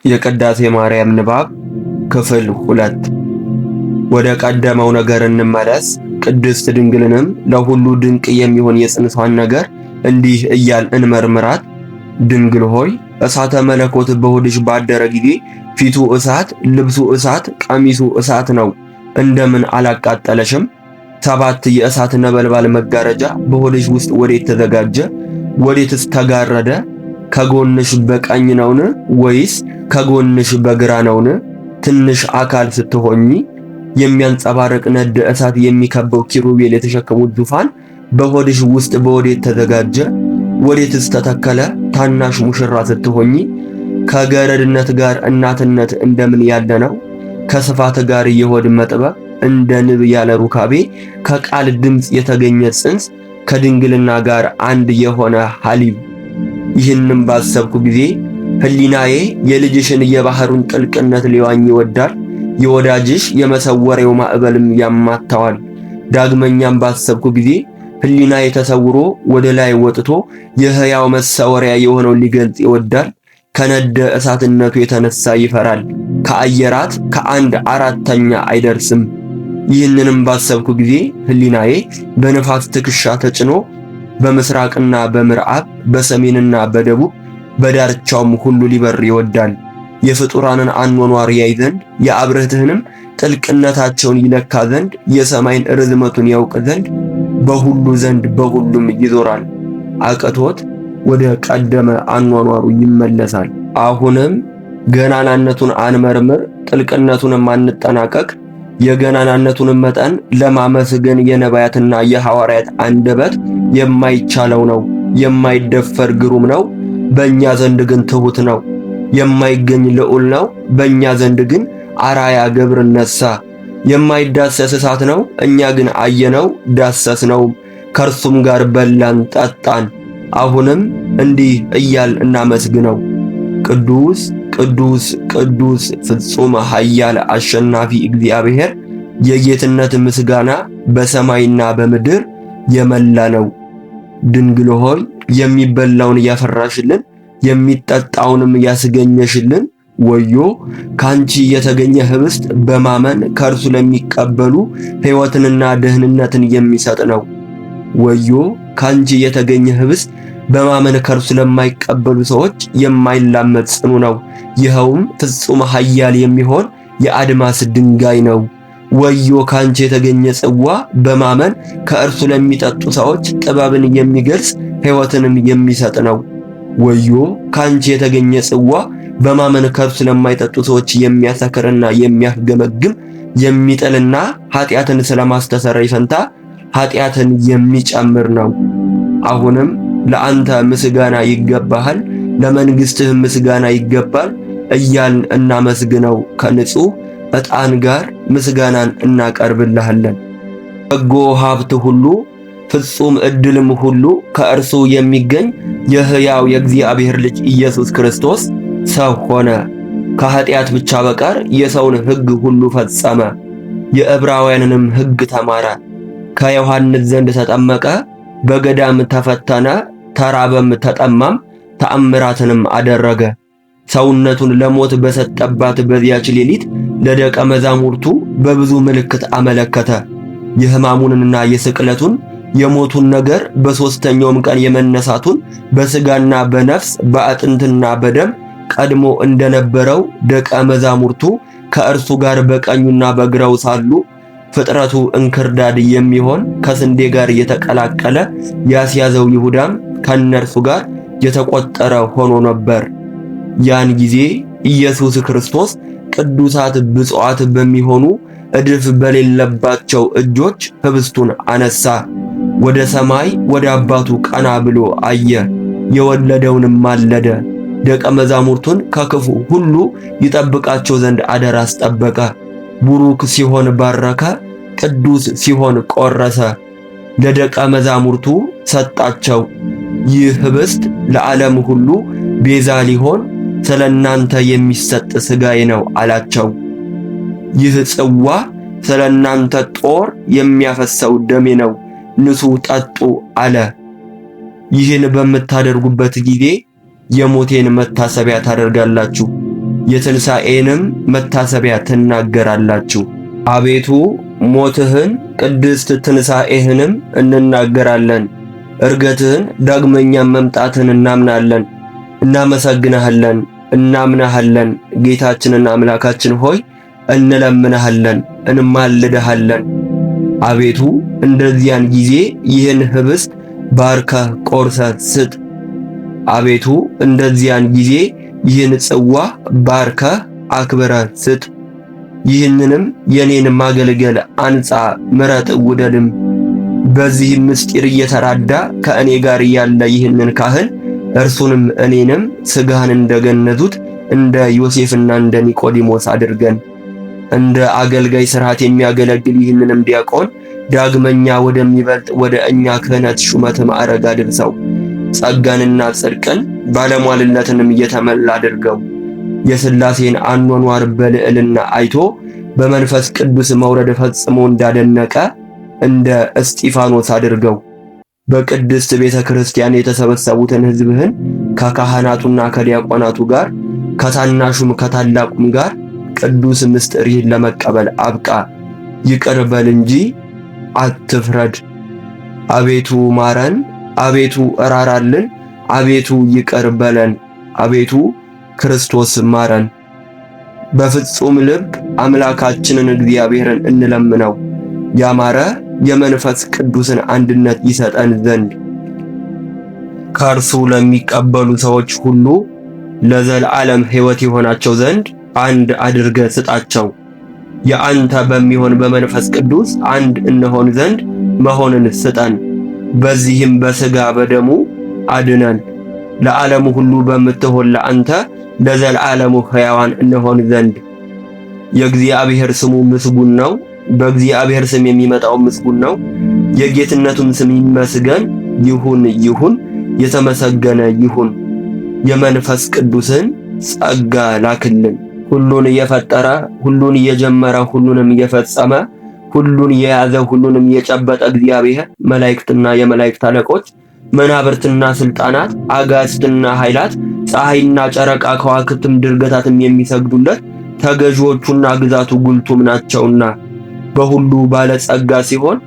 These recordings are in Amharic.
የቅዳሴ ማርያም ንባብ ክፍል 2። ወደ ቀደመው ነገር እንመለስ። ቅድስት ድንግልንም ለሁሉ ድንቅ የሚሆን የጽንሷን ነገር እንዲህ እያል እንመርምራት። ድንግል ሆይ እሳተ መለኮት በሆድሽ ባደረ ጊዜ ፊቱ እሳት፣ ልብሱ እሳት፣ ቀሚሱ እሳት ነው፣ እንደምን አላቃጠለሽም? 7 የእሳት ነበልባል መጋረጃ በሆድሽ ውስጥ ወዴት ተዘጋጀ? ወዴትስ ተጋረደ? ከጎንሽ በቀኝ ነውን? ወይስ ከጎንሽ በግራ ነውን? ትንሽ አካል ስትሆኚ የሚያንጸባርቅ ነድ እሳት የሚከበው ኪሩቤል የተሸከሙት ዙፋን በሆድሽ ውስጥ በወዴት ተዘጋጀ? ወዴትስ ተተከለ? ታናሽ ሙሽራ ስትሆኚ ከገረድነት ጋር እናትነት እንደምን ያለ ነው? ከስፋት ጋር የሆድ መጥበብ እንደ ንብ ያለ ሩካቤ ከቃል ድምፅ የተገኘ ጽንስ ከድንግልና ጋር አንድ የሆነ ሐሊብ። ይህንም ባሰብኩ ጊዜ ሕሊናዬ የልጅሽን የባህሩን ጥልቅነት ሊዋኝ ይወዳል፣ የወዳጅሽ የመሰወሪያው ማዕበልም ያማታዋል። ዳግመኛም ባሰብኩ ጊዜ ሕሊናዬ ተሰውሮ ወደ ላይ ወጥቶ የሕያው መሰወሪያ የሆነው ሊገልጽ ይወዳል። ከነደ እሳትነቱ የተነሳ ይፈራል፣ ከአየራት ከአንድ አራተኛ አይደርስም። ይህንንም ባሰብኩ ጊዜ ሕሊናዬ በነፋስ ትከሻ ተጭኖ በምስራቅና በምዕራብ በሰሜንና በደቡብ በዳርቻውም ሁሉ ሊበር ይወዳል። የፍጡራንን አኗኗር ያይ ዘንድ የአብርህትህንም ጥልቅነታቸውን ይለካ ዘንድ የሰማይን ርዝመቱን ያውቅ ዘንድ በሁሉ ዘንድ በሁሉም ይዞራል። አቅቶት ወደ ቀደመ አኗኗሩ ይመለሳል። አሁንም ገናናነቱን አንመርምር፣ ጥልቅነቱንም አንጠናቀቅ። የገናናነቱንም መጠን ለማመስገን የነቢያትና የሐዋርያት አንደበት የማይቻለው ነው። የማይደፈር ግሩም ነው፣ በእኛ ዘንድ ግን ትሑት ነው። የማይገኝ ልዑል ነው፣ በእኛ ዘንድ ግን አራያ ገብርን ነሳ። የማይዳሰስ እሳት ነው፣ እኛ ግን አየነው ዳሰስነው፣ ከእርሱም ጋር በላን ጠጣን። አሁንም እንዲህ እያል እናመስግነው። ቅዱስ ቅዱስ ቅዱስ ፍጹም ኃያል አሸናፊ እግዚአብሔር፣ የጌትነት ምስጋና በሰማይና በምድር የመላ ነው። ድንግል ሆይ የሚበላውን ያፈራሽልን፣ የሚጠጣውንም ያስገኘሽልን፣ ወዮ ካንቺ የተገኘ ህብስት በማመን ከእርሱ ለሚቀበሉ ሕይወትንና ደህንነትን የሚሰጥ ነው። ወዮ ካንቺ የተገኘ ህብስት በማመን ከእርሱ ለማይቀበሉ ሰዎች የማይላመድ ጽኑ ነው። ይኸውም ፍጹም ኃያል የሚሆን የአድማስ ድንጋይ ነው። ወዮ ካንቺ የተገኘ ጽዋ በማመን ከእርሱ ለሚጠጡ ሰዎች ጥበብን የሚገልጽ ሕይወትንም የሚሰጥ ነው። ወዮ ካንቺ የተገኘ ጽዋ በማመን ከእርሱ ለማይጠጡ ሰዎች የሚያሰክርና የሚያስገመግም የሚጥልና ኃጢአትን ስለማስተሰረይ ፈንታ ኃጢአትን የሚጨምር ነው። አሁንም ለአንተ ምስጋና ይገባሃል፣ ለመንግሥትህ ምስጋና ይገባል እያልን እናመስግነው። ከንጹሕ ዕጣን ጋር ምስጋናን እናቀርብልሃለን። በጎ ሀብት ሁሉ ፍጹም ዕድልም ሁሉ ከእርሱ የሚገኝ የሕያው የእግዚአብሔር ልጅ ኢየሱስ ክርስቶስ ሰው ሆነ። ከኃጢአት ብቻ በቀር የሰውን ሕግ ሁሉ ፈጸመ። የዕብራውያንንም ሕግ ተማረ። ከዮሐንስ ዘንድ ተጠመቀ፣ በገዳም ተፈተነ፣ ተራበም ተጠማም፣ ተአምራትንም አደረገ። ሰውነቱን ለሞት በሰጠባት በዚያች ሌሊት ለደቀ መዛሙርቱ በብዙ ምልክት አመለከተ። የሕማሙንና የስቅለቱን የሞቱን ነገር፣ በሦስተኛውም ቀን የመነሳቱን፣ በሥጋና በነፍስ በአጥንትና በደም ቀድሞ እንደነበረው ደቀ መዛሙርቱ ከእርሱ ጋር በቀኙና በግራው ሳሉ ፍጥረቱ እንክርዳድ የሚሆን ከስንዴ ጋር የተቀላቀለ ያስያዘው ይሁዳም ከእነርሱ ጋር የተቆጠረ ሆኖ ነበር። ያን ጊዜ ኢየሱስ ክርስቶስ ቅዱሳት ብፁዓት በሚሆኑ እድፍ በሌለባቸው እጆች ህብስቱን አነሳ፣ ወደ ሰማይ ወደ አባቱ ቀና ብሎ አየ፣ የወለደውንም ማለደ። ደቀ መዛሙርቱን ከክፉ ሁሉ ይጠብቃቸው ዘንድ አደራ አስጠበቀ። ቡሩክ ሲሆን ባረከ፣ ቅዱስ ሲሆን ቆረሰ፣ ለደቀ መዛሙርቱ ሰጣቸው። ይህ ህብስት ለዓለም ሁሉ ቤዛ ሊሆን ስለ እናንተ የሚሰጥ ሥጋዬ ነው አላቸው። ይህ ጽዋ ስለ እናንተ ጦር የሚያፈሰው ደሜ ነው፣ ንሱ ጠጡ አለ። ይህን በምታደርጉበት ጊዜ የሞቴን መታሰቢያ ታደርጋላችሁ። የትንሣኤንም መታሰቢያ ትናገራላችሁ። አቤቱ ሞትህን ቅድስት ትንሣኤህንም እንናገራለን። ዕርገትህን ዳግመኛም መምጣትህን እናምናለን። እናመሰግንሃለን፣ እናምናሃለን። ጌታችንና አምላካችን ሆይ እንለምንሃለን፣ እንማልድሃለን። አቤቱ እንደዚያን ጊዜ ይህን ኅብስት ባርከህ ቆርሰህ ስጥ። አቤቱ እንደዚያን ጊዜ ይህን ጽዋ ባርከህ አክብረህ ስጥ። ይህንንም የኔን ማገልገል አንጻ፣ ምረጥ፣ ውደድም። በዚህም ምስጢር እየተራዳ ከእኔ ጋር ያለ ይህንን ካህን እርሱንም እኔንም ሥጋህን እንደገነዙት እንደ ዮሴፍና እንደ ኒቆዲሞስ አድርገን። እንደ አገልጋይ ሥርዓት የሚያገለግል ይህንንም ዲያቆን ዳግመኛ ወደሚበልጥ ወደ እኛ ክህነት ሹመት ማዕረግ አድርሰው። ጸጋንና ጽድቅን ባለሟልነትንም እየተመላ አድርገው። የሥላሴን አኗኗር በልዕልና አይቶ በመንፈስ ቅዱስ መውረድ ፈጽሞ እንዳደነቀ እንደ እስጢፋኖስ አድርገው። በቅድስት ቤተ ክርስቲያን የተሰበሰቡትን ሕዝብህን ከካህናቱና ከዲያቆናቱ ጋር ከታናሹም ከታላቁም ጋር ቅዱስ ምስጢርህን ለመቀበል አብቃ። ይቅር በል እንጂ አትፍረድ። አቤቱ ማረን፣ አቤቱ እራራልን፣ አቤቱ ይቅር በለን። አቤቱ ክርስቶስ ማረን። በፍጹም ልብ አምላካችንን እግዚአብሔርን እንለምነው፣ ያማረ የመንፈስ ቅዱስን አንድነት ይሰጠን ዘንድ። ከእርሱ ለሚቀበሉ ሰዎች ሁሉ ለዘላለም ሕይወት ይሆናቸው ዘንድ አንድ አድርገህ ስጣቸው። የአንተ በሚሆን በመንፈስ ቅዱስ አንድ እንሆን ዘንድ መሆንን ስጠን። በዚህም በሥጋ በደሙ አድነን። ለዓለሙ ሁሉ በምትሆን ለአንተ ለዘላለሙ ሕያዋን እንሆን ዘንድ። የእግዚአብሔር ስሙ ምስጉን ነው። በእግዚአብሔር ስም የሚመጣው ምስጉን ነው። የጌትነቱም ስም ይመስገን ይሁን ይሁን፣ የተመሰገነ ይሁን። የመንፈስ ቅዱስን ጸጋ ላክልን። ሁሉን የፈጠረ፣ ሁሉን የጀመረ፣ ሁሉንም የፈጸመ፣ ሁሉን የያዘ፣ ሁሉንም የጨበጠ እግዚአብሔር መላእክትና የመላእክት አለቆች፣ መናብርትና ስልጣናት፣ አጋዕዝትና ኃይላት፣ ፀሐይና ጨረቃ፣ ከዋክብትም ድርገታትም የሚሰግዱለት ተገዢዎቹና ግዛቱ ጉልቱም ናቸውና በሁሉ ባለጸጋ ሲሆን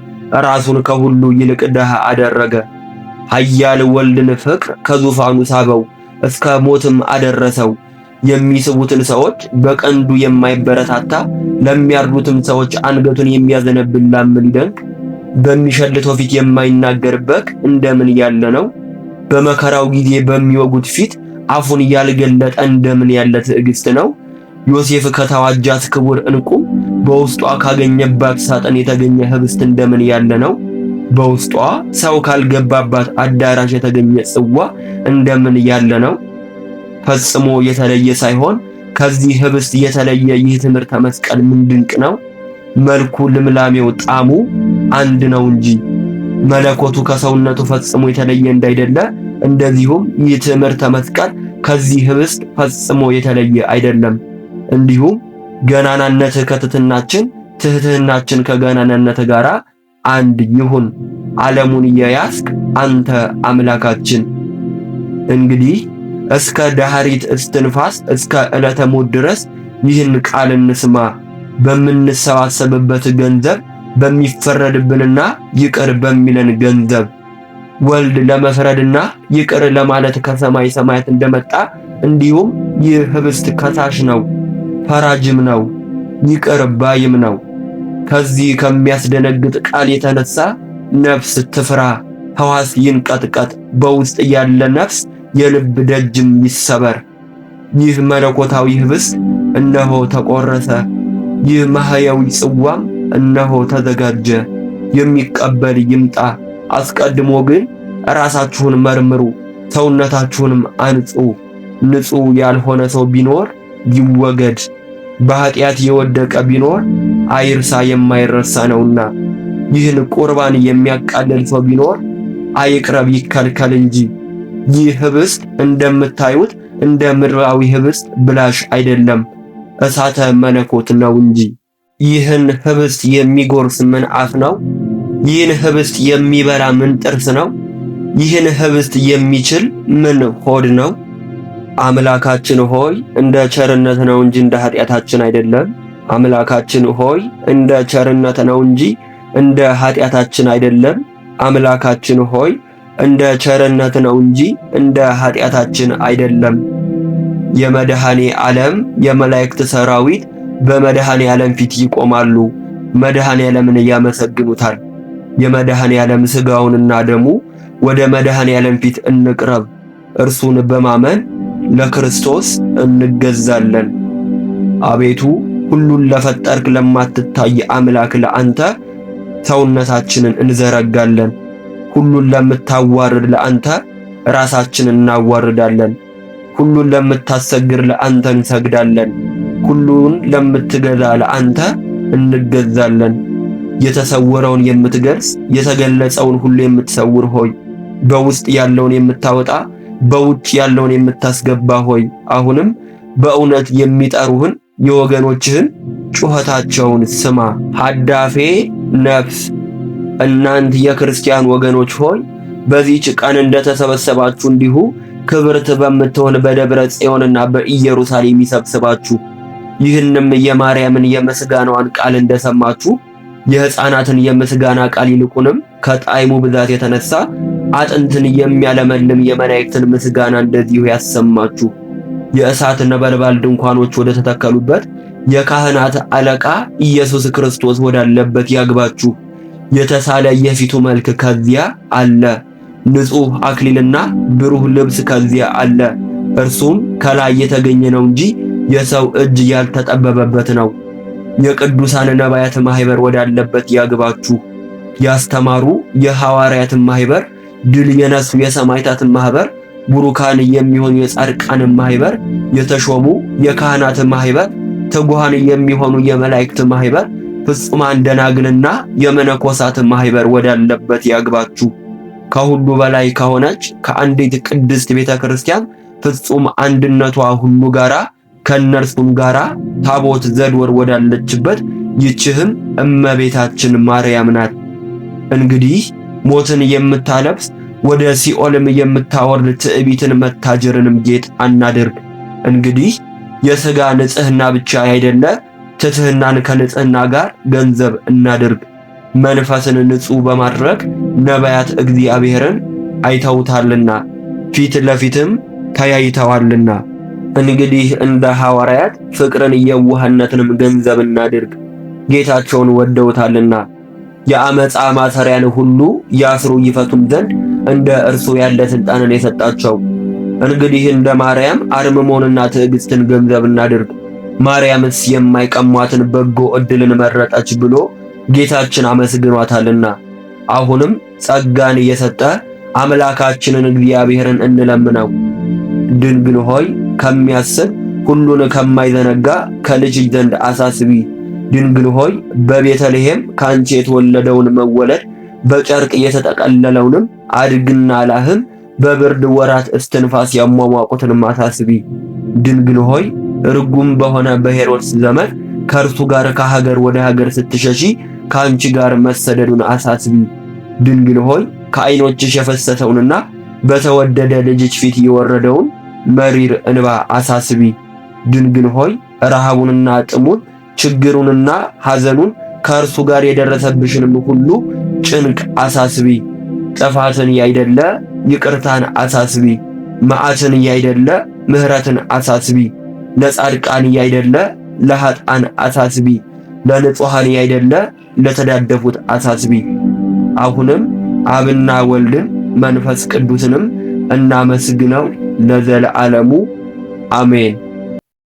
ራሱን ከሁሉ ይልቅ ድሃ አደረገ። ኃያል ወልድን ፍቅር ከዙፋኑ ሳበው፣ እስከ ሞትም አደረሰው። የሚስቡትን ሰዎች በቀንዱ የማይበረታታ፣ ለሚያርዱትም ሰዎች አንገቱን የሚያዘነብል ላም ሊደንቅ፣ በሚሸልተው ፊት የማይናገር በግ እንደምን ያለ ነው? በመከራው ጊዜ በሚወጉት ፊት አፉን ያልገለጠ እንደምን ያለ ትዕግስት ነው? ዮሴፍ ከተዋጃት ክቡር ዕንቁ፣ በውስጧ ካገኘባት ሳጥን የተገኘ ኅብስት እንደምን ያለ ነው? በውስጧ ሰው ካልገባባት አዳራሽ የተገኘ ጽዋ እንደምን ያለ ነው? ፈጽሞ የተለየ ሳይሆን ከዚህ ኅብስት የተለየ ይህ ትምህርተ መስቀል ምን ድንቅ ነው! መልኩ፣ ልምላሜው፣ ጣዕሙ አንድ ነው እንጂ መለኮቱ ከሰውነቱ ፈጽሞ የተለየ እንዳይደለ፣ እንደዚሁም ይህ ትምህርተ መስቀል ከዚህ ኅብስት ፈጽሞ የተለየ አይደለም። እንዲሁም ገናናነት ከትሕትናችን፣ ትሕትናችን ከገናናነት ጋር አንድ ይሁን። ዓለሙን የያዝክ አንተ አምላካችን እንግዲህ እስከ ዳህሪት እስትንፋስ እስከ ዕለተ ሞት ድረስ ይህን ቃል እንስማ። በምንሰባሰብበት ገንዘብ፣ በሚፈረድብንና ይቅር በሚለን ገንዘብ ወልድ ለመፍረድና ይቅር ለማለት ከሰማይ ሰማያት እንደመጣ እንዲሁም ይህ ኅብስት ከሳሽ ነው፣ ፈራጅም ነው፣ ይቅር ባይም ነው። ከዚህ ከሚያስደነግጥ ቃል የተነሳ ነፍስ ትፍራ፣ ሕዋስ ይንቀጥቀጥ፣ በውስጥ ያለ ነፍስ የልብ ደጅም ይሰበር። ይህ መለኮታዊ ኅብስት እነሆ ተቆረሰ፣ ይህ ማህያዊ ጽዋም እነሆ ተዘጋጀ። የሚቀበል ይምጣ። አስቀድሞ ግን ራሳችሁን መርምሩ፣ ሰውነታችሁንም አንጹ። ንጹሕ ያልሆነ ሰው ቢኖር ይወገድ፣ በኃጢአት የወደቀ ቢኖር አይርሳ፣ የማይረሳ ነውና። ይህን ቁርባን የሚያቃልል ሰው ቢኖር አይቅረብ፣ ይከልከል እንጂ። ይህ ኅብስት እንደምታዩት እንደ ምድራዊ ኅብስት ብላሽ አይደለም፣ እሳተ መለኮት ነው እንጂ። ይህን ኅብስት የሚጎርስ ምን አፍ ነው? ይህን ኅብስት የሚበላ ምን ጥርስ ነው? ይህን ኅብስት የሚችል ምን ሆድ ነው? አምላካችን ሆይ እንደ ቸርነት ነው እንጂ እንደ ኃጢአታችን አይደለም። አምላካችን ሆይ እንደ ቸርነት ነው እንጂ እንደ ኃጢአታችን አይደለም። አምላካችን ሆይ እንደ ቸርነት ነው እንጂ እንደ ኃጢአታችን አይደለም። የመድኃኔ ዓለም የመላእክት ሰራዊት በመድኃኔ ዓለም ፊት ይቆማሉ፣ መድኃኔ ዓለምን ያመሰግኑታል። የመድኃኔ ዓለም ሥጋውንና ደሙ ወደ መድኃኔ ዓለም ፊት እንቅረብ። እርሱን በማመን ለክርስቶስ እንገዛለን። አቤቱ ሁሉን ለፈጠርክ ለማትታይ አምላክ ለአንተ ሰውነታችንን እንዘረጋለን። ሁሉን ለምታዋርድ ለአንተ ራሳችንን እናዋርዳለን። ሁሉን ለምታሰግር ለአንተ እንሰግዳለን። ሁሉን ለምትገዛ ለአንተ እንገዛለን። የተሰወረውን የምትገልጽ የተገለጸውን ሁሉ የምትሰውር ሆይ፣ በውስጥ ያለውን የምታወጣ በውጭ ያለውን የምታስገባ ሆይ፣ አሁንም በእውነት የሚጠሩህን የወገኖችህን ጩኸታቸውን ስማ። ሀዳፌ ነፍስ እናንት የክርስቲያን ወገኖች ሆይ በዚህች ቀን እንደተሰበሰባችሁ እንዲሁ ክብርት በምትሆን በደብረ ጽዮንና በኢየሩሳሌም ይሰብስባችሁ። ይህንም የማርያምን የምስጋናዋን ቃል እንደሰማችሁ የሕፃናትን የምስጋና ቃል ይልቁንም ከጣዕሙ ብዛት የተነሳ አጥንትን የሚያለመልም የመላእክትን ምስጋና እንደዚሁ ያሰማችሁ። የእሳት ነበልባል ድንኳኖች ወደ ተተከሉበት የካህናት አለቃ ኢየሱስ ክርስቶስ ወዳለበት ያግባችሁ። የተሳለ የፊቱ መልክ ከዚያ አለ፣ ንጹሕ አክሊልና ብሩህ ልብስ ከዚያ አለ። እርሱም ከላይ የተገኘ ነው እንጂ የሰው እጅ ያልተጠበበበት ነው። የቅዱሳን ነቢያት ማህበር ወዳለበት ያግባችሁ። ያስተማሩ የሐዋርያትን ማህበር፣ ድል የነሱ የሰማዕታትን ማህበር፣ ቡሩካን የሚሆኑ የጻድቃን ማህበር፣ የተሾሙ የካህናት ማህበር፣ ትጉሃን የሚሆኑ የመላእክት ማህበር፣ ፍጹማን ደናግልና የመነኮሳት ማህበር ወዳለበት ያግባችሁ። ከሁሉ በላይ ከሆነች ከአንዲት ቅድስት ቤተ ክርስቲያን ፍጹም አንድነቷ ሁሉ ጋራ ከነርሱም ጋራ ታቦት ዘድወር ወዳለችበት ይችህም እመቤታችን ማርያም ናት። እንግዲህ ሞትን የምታለብስ ወደ ሲኦልም የምታወርድ ትዕቢትን መታጀርንም ጌጥ አናድርግ። እንግዲህ የሥጋ ንጽሕና ብቻ አይደለ ትሕትናን ከንጽሕና ጋር ገንዘብ እናድርግ። መንፈስን ንጹሕ በማድረግ ነቢያት እግዚአብሔርን አይተውታልና ፊት ለፊትም ተያይተዋልና። እንግዲህ እንደ ሐዋርያት ፍቅርን የዋህነትንም ገንዘብ እናድርግ፣ ጌታቸውን ወደውታልና። የአመፃ ማሰሪያን ሁሉ ያስሩ ይፈቱም ዘንድ እንደ እርሱ ያለ ሥልጣንን የሰጣቸው። እንግዲህ እንደ ማርያም አርምሞንና ትዕግስትን ገንዘብ እናድርግ። ማርያምስ የማይቀሟትን በጎ ዕድልን መረጠች ብሎ ጌታችን አመስግኗታልና። አሁንም ጸጋን እየሰጠ አምላካችንን እግዚአብሔርን እንለምነው። ድንግል ሆይ ከሚያስብ ሁሉን ከማይዘነጋ ከልጅሽ ዘንድ አሳስቢ። ድንግል ሆይ በቤተልሔም ካንቺ የተወለደውን መወለድ በጨርቅ የተጠቀለለውንም አድግና ላህም በብርድ ወራት እስትንፋስ ያሟሟቁትንም አሳስቢ። ድንግል ሆይ ርጉም በሆነ በሄሮድስ ዘመን ከእርሱ ጋር ከሀገር ወደ ሀገር ስትሸሺ ከአንቺ ጋር መሰደዱን አሳስቢ። ድንግል ሆይ ከዓይኖችሽ የፈሰሰውንና በተወደደ ልጅሽ ፊት የወረደውን መሪር እንባ አሳስቢ። ድንግል ሆይ ረሃቡንና ጥሙን ችግሩንና ሐዘኑን ከእርሱ ጋር የደረሰብሽንም ሁሉ ጭንቅ አሳስቢ። ጥፋትን ያይደለ ይቅርታን አሳስቢ። መዓትን ያይደለ ምሕረትን አሳስቢ። ለጻድቃን ያይደለ ለኃጥአን አሳስቢ። ለንጹሐን ያይደለ ለተዳደፉት አሳስቢ። አሁንም አብና ወልድን መንፈስ ቅዱስንም እናመስግነው ለዘለዓለሙ አሜን።